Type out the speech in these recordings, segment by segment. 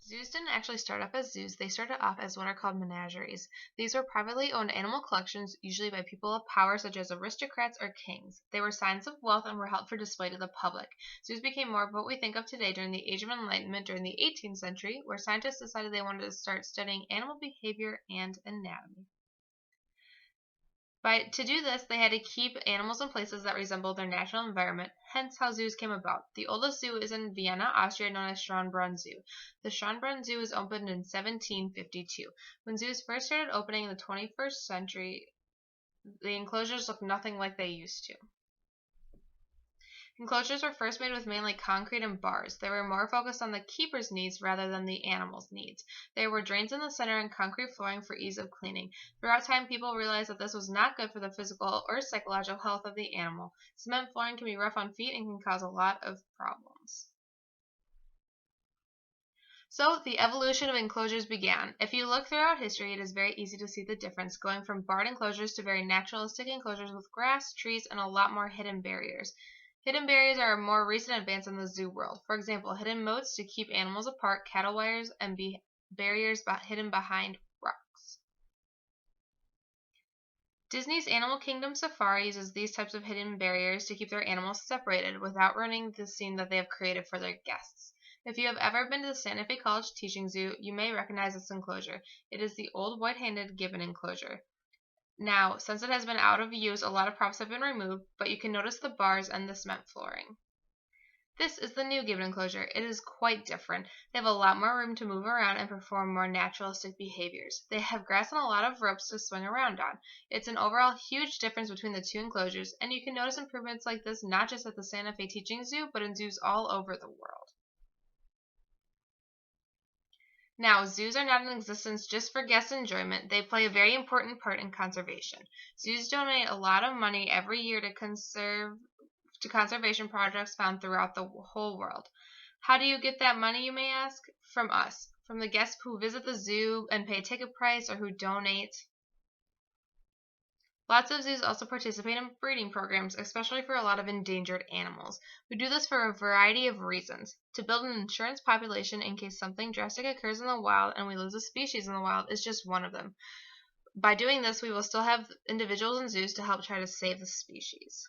Zoos didn't actually start off as zoos, they started off as what are called menageries. These were privately owned animal collections, usually by people of power such as aristocrats or kings. They were signs of wealth and were held for display to the public. Zoos became more of what we think of today during the Age of Enlightenment during the 18th century, where scientists decided they wanted to start studying animal behavior and anatomy. To do this, they had to keep animals in places that resembled their natural environment, hence how zoos came about. The oldest zoo is in Vienna, Austria, known as Schönbrunn Zoo. The Schönbrunn Zoo was opened in 1752. When zoos first started opening in the 21st century, the enclosures looked nothing like they used to. Enclosures were first made with mainly concrete and bars. They were more focused on the keeper's needs rather than the animal's needs. There were drains in the center and concrete flooring for ease of cleaning. Throughout time, people realized that this was not good for the physical or psychological health of the animal. Cement flooring can be rough on feet and can cause a lot of problems. So the evolution of enclosures began. If you look throughout history, it is very easy to see the difference, going from barred enclosures to very naturalistic enclosures with grass, trees, and a lot more hidden barriers. Hidden barriers are a more recent advance in the zoo world. For example, hidden moats to keep animals apart, cattle wires, and barriers hidden behind rocks. Disney's Animal Kingdom Safari uses these types of hidden barriers to keep their animals separated without ruining the scene that they have created for their guests. If you have ever been to the Santa Fe College Teaching Zoo, you may recognize this enclosure. It is the old white-handed gibbon enclosure. Now, since it has been out of use, a lot of props have been removed, but you can notice the bars and the cement flooring. This is the new gibbon enclosure. It is quite different. They have a lot more room to move around and perform more naturalistic behaviors. They have grass and a lot of ropes to swing around on. It's an overall huge difference between the two enclosures, and you can notice improvements like this not just at the Santa Fe Teaching Zoo, but in zoos all over the world. Now, zoos are not in existence just for guest enjoyment. They play a very important part in conservation. Zoos donate a lot of money every year to conservation projects found throughout the whole world. How do you get that money, you may ask? From us, from the guests who visit the zoo and pay a ticket price or who donate. Lots of zoos also participate in breeding programs, especially for a lot of endangered animals. We do this for a variety of reasons. To build an insurance population in case something drastic occurs in the wild and we lose a species in the wild is just one of them. By doing this, we will still have individuals in zoos to help try to save the species.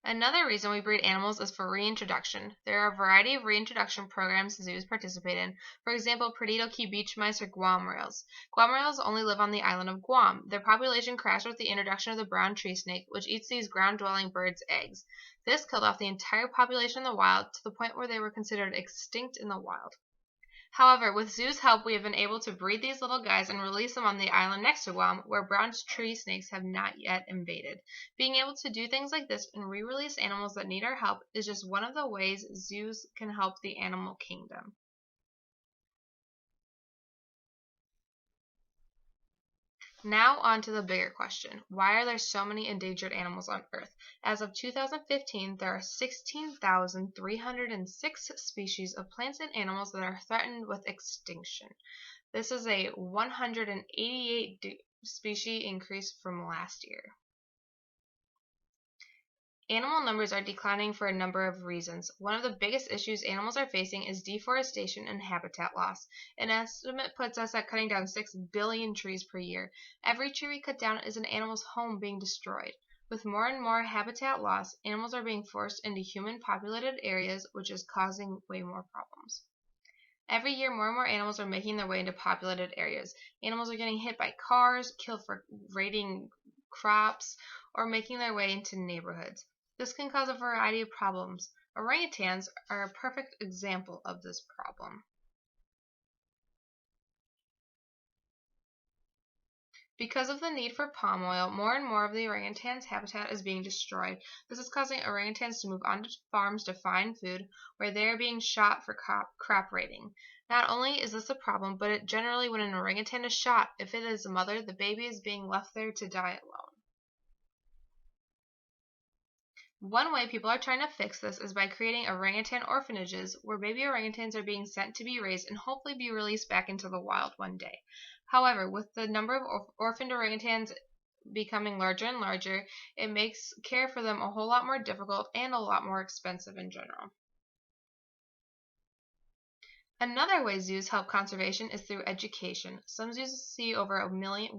Another reason we breed animals is for reintroduction. There are a variety of reintroduction programs zoos participate in. For example, Perdido key beach mice or Guam rails. Guam rails only live on the island of Guam. Their population crashed with the introduction of the brown tree snake, which eats these ground-dwelling birds' eggs. This killed off the entire population in the wild to the point where they were considered extinct in the wild. However, with zoos' help, we have been able to breed these little guys and release them on the island next to Guam, where brown tree snakes have not yet invaded. Being able to do things like this and re-release animals that need our help is just one of the ways zoos can help the animal kingdom. Now on to the bigger question. Why are there so many endangered animals on Earth? As of 2015, there are 16,306 species of plants and animals that are threatened with extinction. This is a 188 species increase from last year. Animal numbers are declining for a number of reasons. One of the biggest issues animals are facing is deforestation and habitat loss. An estimate puts us at cutting down 6 billion trees per year. Every tree we cut down is an animal's home being destroyed. With more and more habitat loss, animals are being forced into human-populated areas, which is causing way more problems. Every year, more and more animals are making their way into populated areas. Animals are getting hit by cars, killed for raiding crops, or making their way into neighborhoods. This can cause a variety of problems. Orangutans are a perfect example of this problem. Because of the need for palm oil, more and more of the orangutan's habitat is being destroyed. This is causing orangutans to move onto farms to find food, where they are being shot for crop raiding. Not only is this a problem, but generally when an orangutan is shot, if it is a mother, the baby is being left there to die alone. One way people are trying to fix this is by creating orangutan orphanages where baby orangutans are being sent to be raised and hopefully be released back into the wild one day. However, with the number of orphaned orangutans becoming larger and larger, it makes care for them a whole lot more difficult and a lot more expensive in general. Another way zoos help conservation is through education. Some zoos see over a million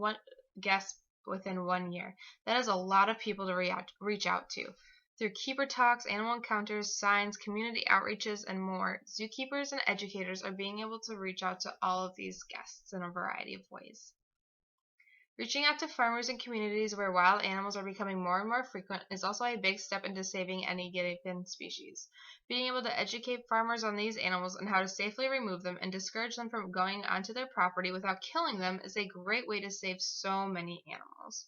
guests within 1 year. That is a lot of people to reach out to. Through keeper talks, animal encounters, signs, community outreaches, and more, zookeepers and educators are being able to reach out to all of these guests in a variety of ways. Reaching out to farmers and communities where wild animals are becoming more and more frequent is also a big step into saving any given species. Being able to educate farmers on these animals and how to safely remove them and discourage them from going onto their property without killing them is a great way to save so many animals.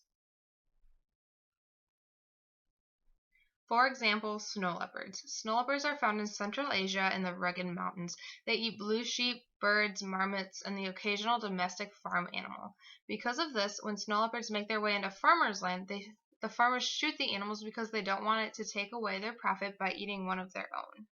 For example, snow leopards. Snow leopards are found in Central Asia in the rugged mountains. They eat blue sheep, birds, marmots, and the occasional domestic farm animal. Because of this, when snow leopards make their way into farmers' land, the farmers shoot the animals because they don't want it to take away their profit by eating one of their own.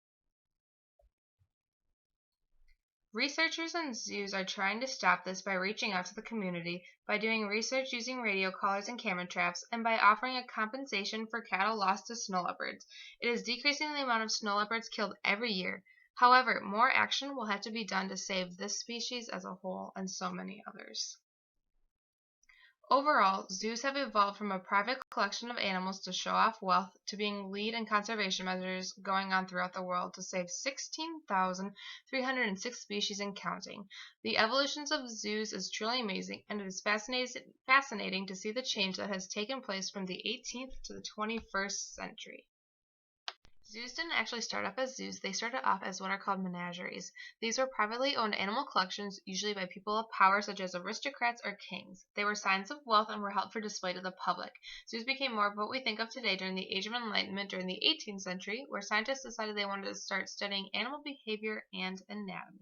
Researchers and zoos are trying to stop this by reaching out to the community, by doing research using radio collars and camera traps, and by offering a compensation for cattle lost to snow leopards. It is decreasing the amount of snow leopards killed every year. However, more action will have to be done to save this species as a whole and so many others. Overall, zoos have evolved from a private collection of animals to show off wealth to being lead in conservation measures going on throughout the world to save 16,306 species and counting. The evolutions of zoos is truly amazing, and it is fascinating to see the change that has taken place from the 18th to the 21st century. Zoos didn't actually start off as zoos, they started off as what are called menageries. These were privately owned animal collections, usually by people of power such as aristocrats or kings. They were signs of wealth and were held for display to the public. Zoos became more of what we think of today during the Age of Enlightenment during the 18th century, where scientists decided they wanted to start studying animal behavior and anatomy.